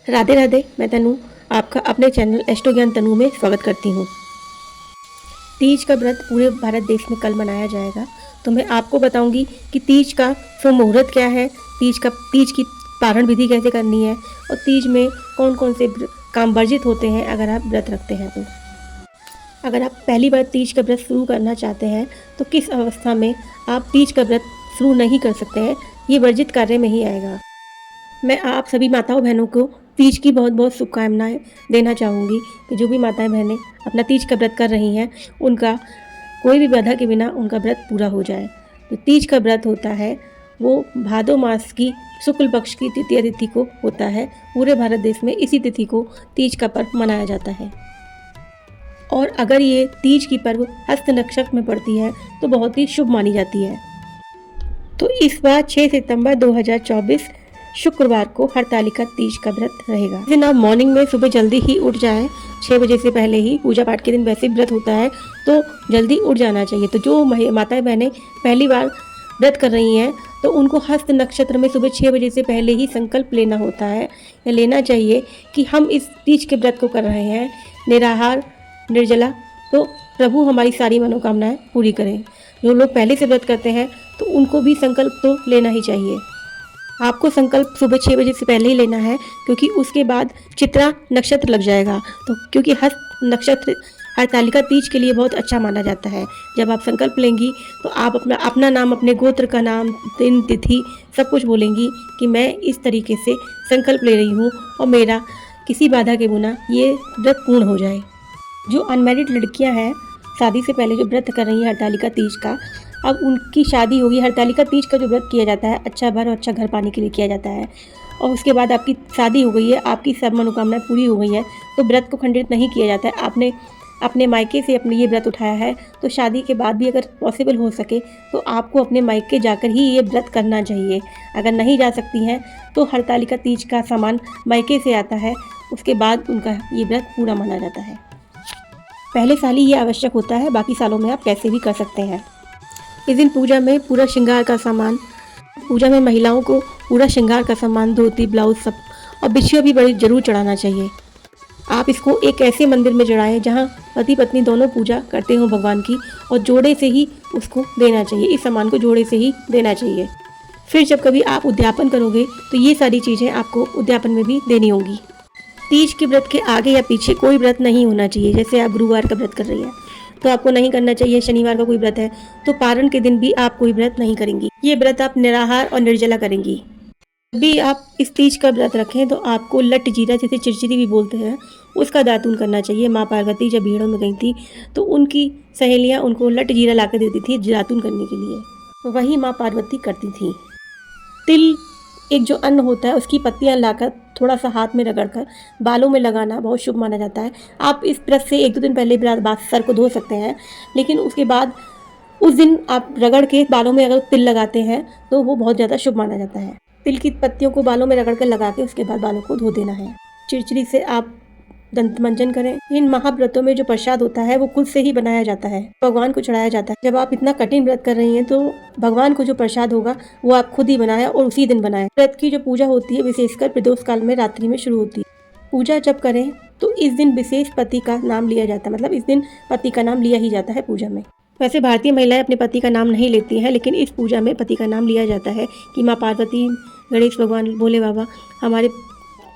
राधे राधे, मैं तनु आपका अपने चैनल एस्ट्रो ज्ञान तनु में स्वागत करती हूँ। तीज का व्रत पूरे भारत देश में कल मनाया जाएगा। तो मैं आपको बताऊंगी कि तीज का शुभ मुहूर्त क्या है, तीज की पारण विधि कैसे करनी है और तीज में कौन कौन से काम वर्जित होते हैं अगर आप व्रत रखते हैं। तो अगर आप पहली बार तीज का व्रत शुरू करना चाहते हैं तो किस अवस्था में आप तीज का व्रत शुरू नहीं कर सकते हैं, ये वर्जित कार्य में ही आएगा। मैं आप सभी माताओं बहनों को तीज की बहुत बहुत शुभकामनाएं देना चाहूँगी कि जो भी माताएं बहनें अपना तीज का व्रत कर रही हैं उनका कोई भी बाधा के बिना उनका व्रत पूरा हो जाए। तो तीज का व्रत होता है वो भादो मास की शुक्ल पक्ष की तृतीया तिथि को होता है। पूरे भारत देश में इसी तिथि को तीज का पर्व मनाया जाता है और अगर ये तीज की पर्व हस्त नक्षत्र में पड़ती है तो बहुत ही शुभ मानी जाती है। तो इस बार 6 सितंबर 2024 शुक्रवार को हरतालिका तीज का व्रत रहेगा। इस दिन आप मॉर्निंग में सुबह जल्दी ही उठ जाएं, 6 बजे से पहले ही। पूजा पाठ के दिन वैसे व्रत होता है तो जल्दी उठ जाना चाहिए। तो जो माताएं बहनें पहली बार व्रत कर रही हैं तो उनको हस्त नक्षत्र में सुबह 6 बजे से पहले ही संकल्प लेना होता है या लेना चाहिए कि हम इस तीज के व्रत को कर रहे हैं निराहार निर्जला, तो प्रभु हमारी सारी मनोकामनाएं पूरी करें। जो लोग पहले से व्रत करते हैं तो उनको भी संकल्प तो लेना ही चाहिए। आपको संकल्प सुबह 6 बजे से पहले ही लेना है क्योंकि उसके बाद चित्रा नक्षत्र लग जाएगा। तो क्योंकि हस्त नक्षत्र हरतालिका तीज के लिए बहुत अच्छा माना जाता है। जब आप संकल्प लेंगी तो आप अपना नाम, अपने गोत्र का नाम, दिन, तिथि सब कुछ बोलेंगी कि मैं इस तरीके से संकल्प ले रही हूँ और मेरा किसी बाधा के बिना ये व्रत पूर्ण हो जाए। जो अनमैरिड लड़कियाँ हैं शादी से पहले जो व्रत कर रही हैं हरतालिका तीज का, अब उनकी शादी होगी। हरतालिका तीज का जो व्रत किया जाता है अच्छा घर और अच्छा घर पाने के लिए किया जाता है और उसके बाद आपकी शादी हो गई है, आपकी सब मनोकामनाएं पूरी हो गई हैं तो व्रत को खंडित नहीं किया जाता है। आपने अपने मायके से अपने ये व्रत उठाया है तो शादी के बाद भी अगर पॉसिबल हो सके तो आपको अपने मायके जाकर ही ये व्रत करना चाहिए। अगर नहीं जा सकती हैं तो हरतालिका तीज का सामान मायके से आता है, उसके बाद उनका ये व्रत पूरा माना जाता है। पहले साल ही ये आवश्यक होता है, बाकी सालों में आप कैसे भी कर सकते हैं। इस दिन पूजा में पूरा श्रृंगार का सामान, पूजा में महिलाओं को पूरा श्रृंगार का सामान, धोती, ब्लाउज सब और बिछुआ भी बड़ी जरूर चढ़ाना चाहिए। आप इसको एक ऐसे मंदिर में चढ़ाएं जहां पति पत्नी दोनों पूजा करते हों भगवान की, और जोड़े से ही उसको देना चाहिए। इस सामान को जोड़े से ही देना चाहिए। फिर जब कभी आप उद्यापन करोगे तो ये सारी चीज़ें आपको उद्यापन में भी देनी होंगी। तीज के व्रत के आगे या पीछे कोई व्रत नहीं होना चाहिए। जैसे आप गुरुवार का व्रत कर रही हैं तो आपको नहीं करना चाहिए। शनिवार का कोई व्रत है तो पारण के दिन भी आप कोई व्रत नहीं करेंगी। ये व्रत आप निराहार और निर्जला करेंगी। भी आप इस तीज का व्रत रखें तो आपको लट जीरा, जिसे चिरचिरी भी बोलते हैं, उसका दातून करना चाहिए। माँ पार्वती जब भीड़ों में गई थी तो उनकी सहेलियाँ उनको लट जीरा ला कर देती थी दातून करने के लिए, तो वही माँ पार्वती करती थी। तिल एक जो अन्न होता है उसकी पत्तियाँ लाकर थोड़ा सा हाथ में रगड़कर बालों में लगाना बहुत शुभ माना जाता है। आप इस व्रत से 1-2 दिन पहले बाद सर को धो सकते हैं, लेकिन उसके बाद उस दिन आप रगड़ के बालों में अगर तिल लगाते हैं तो वो बहुत ज़्यादा शुभ माना जाता है। तिल की पत्तियों को बालों में रगड़ कर लगा के उसके बाद बालों को धो देना है। चिरचिरी से आप दंत मंजन करें। इन महाव्रतों में जो प्रसाद होता है वो खुद से ही बनाया जाता है, भगवान को चढ़ाया जाता है। जब आप इतना कठिन व्रत कर रही हैं तो भगवान को जो प्रसाद होगा वो आप खुद ही बनाएं और उसी दिन बनाएं। व्रत की जो पूजा होती है विशेषकर प्रदोष काल में रात्रि में शुरू होती है। पूजा जब करें तो इस दिन विशेष पति का नाम लिया जाता है, मतलब इस दिन पति का नाम लिया ही जाता है पूजा में। वैसे भारतीय महिलाएं अपने पति का नाम नहीं लेती हैं, लेकिन इस पूजा में पति का नाम लिया जाता है कि माँ पार्वती, गणेश भगवान, भोले बाबा हमारे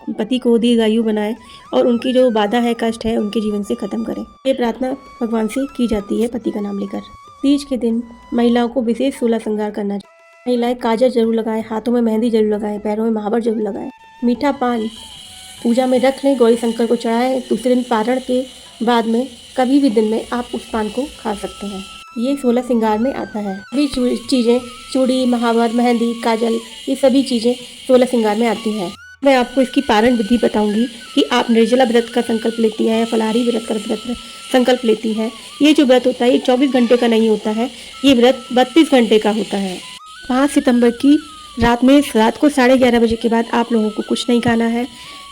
पति को दीर्घायु बनाए और उनकी जो बाधा है, कष्ट है, उनके जीवन से खत्म करें। ये प्रार्थना भगवान से की जाती है पति का नाम लेकर। तीज के दिन महिलाओं को विशेष 16 श्रृंगार करना चाहिए। महिलाएं काजल जरूर लगाएं, हाथों में मेहंदी जरूर लगाएं, पैरों में महावर जरूर लगाएं। मीठा पान पूजा में रख लें, गौरी शंकर को चढ़ाएं। दूसरे दिन पारण के बाद में कभी भी दिन में आप उस पान को खा सकते हैं। ये 16 श्रृंगार में आता है। सभी चीज़ें, चूड़ी, महावर, मेहंदी, काजल, ये सभी चीज़ें 16 श्रृंगार में आती हैं। मैं आपको इसकी पारण विधि बताऊंगी कि आप निर्जला व्रत का संकल्प लेती हैं या फलाहारी व्रत का संकल्प लेती हैं। ये जो व्रत होता है ये 24 घंटे का नहीं होता है, ये व्रत 32 घंटे का होता है। 5 सितंबर की रात को 11:30 बजे के बाद आप लोगों को कुछ नहीं खाना है।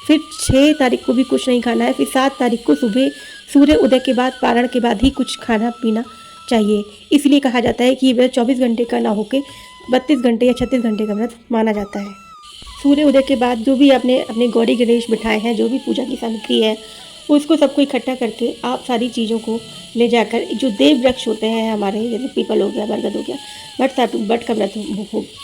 फिर 6 तारीख को भी कुछ नहीं खाना है। फिर 7 तारीख को सुबह सूर्य उदय के बाद, पारण के बाद ही कुछ खाना पीना चाहिए। इसलिए कहा जाता है कि ये व्रत 24 घंटे का ना होकर 32 घंटे या 36 घंटे का व्रत माना जाता है। सूर्य उदय के बाद जो भी आपने अपने गौरी गणेश बिठाए हैं, जो भी पूजा की सामग्री है, उसको सबको इकट्ठा करके आप सारी चीज़ों को ले जाकर जो देव वृक्ष होते हैं हमारे, जैसे पीपल हो गया, बरगद हो गया, बट का वृक्ष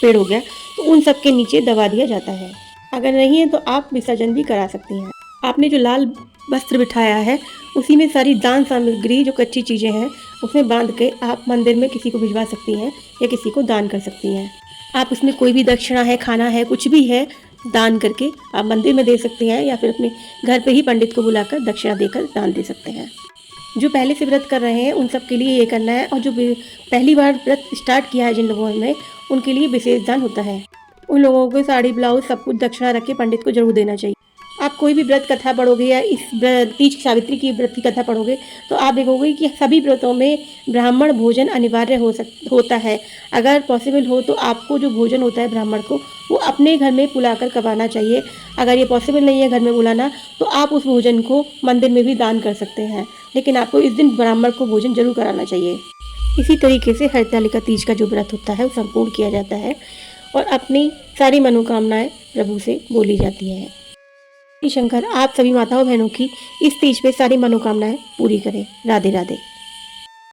पेड़ हो गया, तो उन सब के नीचे दबा दिया जाता है। अगर नहीं है तो आप विसर्जन भी करा सकती हैं। आपने जो लाल वस्त्र बिठाया है, उसी में सारी दान सामग्री जो कच्ची चीज़ें हैं उसमें बांध के आप मंदिर में किसी को भिजवा सकती हैं या किसी को दान कर सकती हैं। आप उसमें कोई भी दक्षिणा है, खाना है, कुछ भी है, दान करके आप मंदिर में दे सकते हैं या फिर अपने घर पे ही पंडित को बुलाकर दक्षिणा देकर दान दे सकते हैं। जो पहले से व्रत कर रहे हैं उन सब के लिए ये करना है, और जो पहली बार व्रत स्टार्ट किया है जिन लोगों ने, उनके लिए विशेष दान होता है। उन लोगों को साड़ी ब्लाउज सब कुछ दक्षिणा रख के पंडित को जरूर देना चाहिए। आप कोई भी व्रत कथा पढ़ोगे या इस तीज सावित्री की व्रत की कथा पढ़ोगे तो आप देखोगे कि सभी व्रतों में ब्राह्मण भोजन अनिवार्य होता है। अगर पॉसिबल हो तो आपको जो भोजन होता है ब्राह्मण को, वो अपने घर में बुलाकर करवाना चाहिए। अगर ये पॉसिबल नहीं है घर में बुलाना, तो आप उस भोजन को मंदिर में भी दान कर सकते हैं, लेकिन आपको इस दिन ब्राह्मण को भोजन जरूर कराना चाहिए। इसी तरीके से हरतालिका तीज का जो व्रत होता है वो संपूर्ण किया जाता है और अपनी सारी मनोकामनाएं प्रभु से बोली जाती हैं। शंकर आप सभी माताओं बहनों की इस तीज पे सारी मनोकामनाएं पूरी करें। राधे राधे।